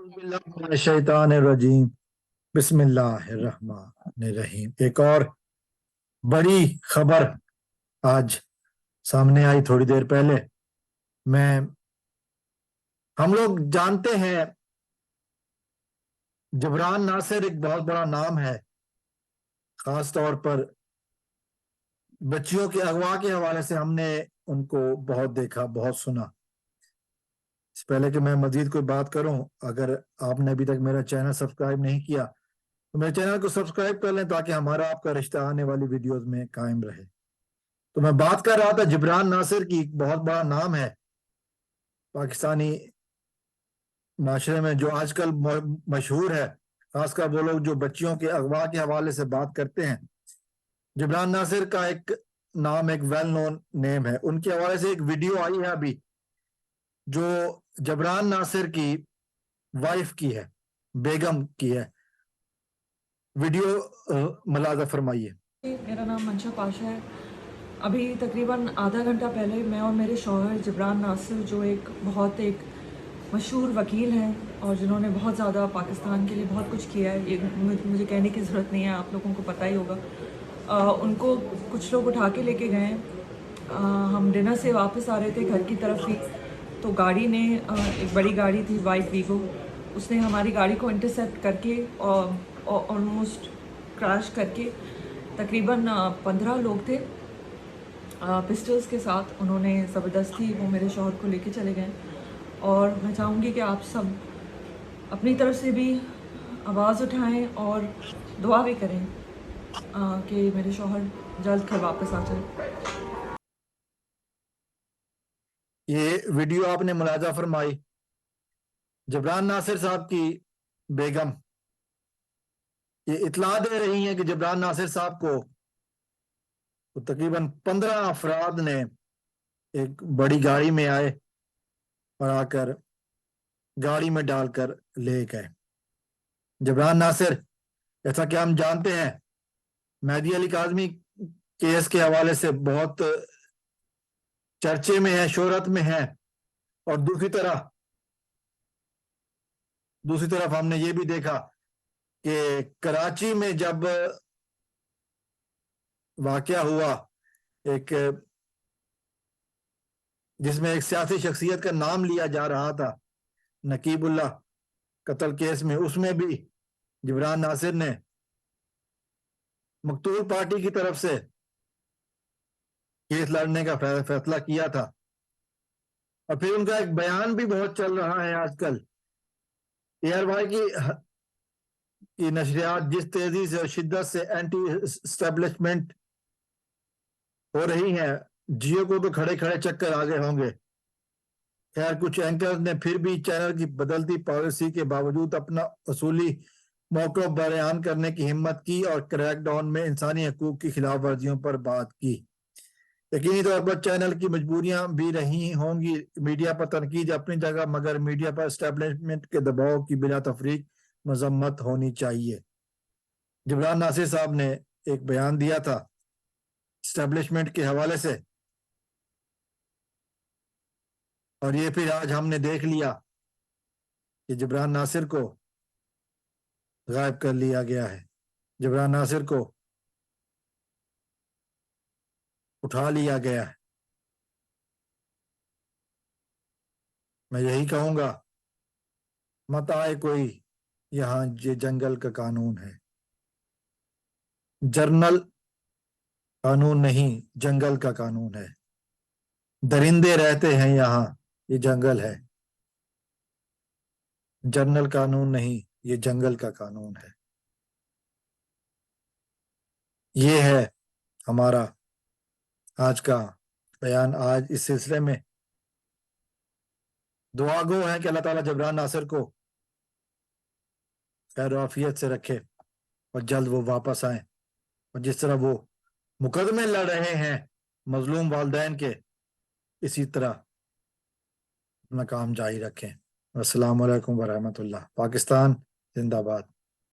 शैतान रजीम। बिस्मिल्लाहिर्रहमानिर्रहीम। एक और बड़ी खबर आज सामने आई थोड़ी देर पहले। मैं हम लोग जानते हैं जबरान नासिर एक बहुत बड़ा नाम है, खास तौर पर बच्चियों के अगवा के हवाले से हमने उनको बहुत देखा, बहुत सुना। इससे पहले कि मैं मजीद कोई बात करूं, अगर आपने अभी तक मेरा चैनल सब्सक्राइब नहीं किया तो मेरे चैनल को सब्सक्राइब कर लें ताकि हमारा आपका रिश्ता आने वाली वीडियोस में कायम रहे। तो मैं बात कर रहा था जबरान नासिर की। बहुत बड़ा नाम है पाकिस्तानी माशरे में, जो आजकल मशहूर है, खासकर वो लोग जो बच्चियों के अगवा के हवाले से बात करते हैं। जबरान नासिर का एक नाम, एक वेल नोन नेम है। उनके हवाले से एक वीडियो आई है अभी, जो जबरान नासिर की वाइफ की है, बेगम की है। वीडियो मुलाजा फरमाइए। मेरा नाम मंशा पाशा है। अभी तकरीबन आधा घंटा पहले मैं और मेरे शौहर जबरान नासिर, जो एक मशहूर वकील हैं और जिन्होंने बहुत ज़्यादा पाकिस्तान के लिए बहुत कुछ किया है, ये मुझे कहने की ज़रूरत नहीं है, आप लोगों को पता ही होगा। उनको कुछ लोग उठा के लेके गए। हम डिनर से वापस आ रहे थे घर की तरफ ही, तो गाड़ी ने एक बड़ी गाड़ी थी वाइट वीगो, उसने हमारी गाड़ी को इंटरसेप्ट करके ऑलमोस्ट क्रैश करके तकरीबन 15 लोग थे पिस्टल्स के साथ। उन्होंने ज़बरदस्ती वो मेरे शौहर को लेके चले गए। और मैं चाहूँगी कि आप सब अपनी तरफ से भी आवाज़ उठाएं और दुआ भी करें कि मेरे शौहर जल्द घर वापस आ जाए। ये वीडियो आपने मुलाजा फरमाई, जबरान नासिर साहब की बेगम ये इतला दे रही हैं कि जबरान नासिर साहब को तो तकरीबन 15 अफराद ने एक बड़ी गाड़ी में आए और आकर गाड़ी में डालकर ले गए। जबरान नासिर, जैसा कि हम जानते हैं, मेहदी अली काज़मी केस के हवाले से बहुत चर्चे में है, शोहरत में है। और दूसरी तरफ हमने ये भी देखा कि कराची में जब वाकया हुआ, एक जिसमें एक सियासी शख्सियत का नाम लिया जा रहा था, नकीबुल्लाह कत्ल केस में, उसमें भी जबरान नासिर ने मकतूल पार्टी की तरफ से केस लड़ने का फैसला किया था। और फिर उनका एक बयान भी बहुत चल रहा है आजकल। ARY की नशरियात जिस तेजी से और शिद्दत से एंटी एस्टेब्लिशमेंट हो रही है, जियो को तो खड़े खड़े चक्कर आ गए होंगे। खैर, कुछ एंकर्स ने फिर भी चैनल की बदलती पॉलिसी के बावजूद अपना असूली मौक़िफ़ बयान करने की हिम्मत की और क्रैकडाउन में इंसानी हकूक़ की खिलाफ वर्जियों पर बात की। यकीनी तौर पर चैनल की मजबूरियां भी रही होंगी। मीडिया पर तनकीद अपनी जगह, मगर मीडिया पर एस्टेब्लिशमेंट के दबाव की बिला तफरीक मजम्मत होनी चाहिए। जबरान नासिर साहब ने एक बयान दिया था एस्टेब्लिशमेंट के हवाले से, और ये फिर आज हमने देख लिया कि जबरान नासिर को गायब कर लिया गया है। जबरान नासिर को उठा लिया गया है। मैं यही कहूंगा, मत आए कोई यहाँ, ये जंगल का कानून है। जर्नल कानून नहीं, जंगल का कानून है। दरिंदे रहते हैं यहाँ, ये जंगल है। जर्नल कानून नहीं, ये जंगल का कानून है। ये है हमारा आज का बयान। आज इस सिलसिले में दुआ गो है कि अल्लाह ताला जबरान नासिर को खैर आफियत से रखे और जल्द वो वापस आए, और जिस तरह वो मुकदमे लड़ रहे हैं मजलूम वालदैन के, इसी तरह अपना काम जारी रखें। अस्सलाम वालेकुम वरहमतुल्लाह। पाकिस्तान जिंदाबाद।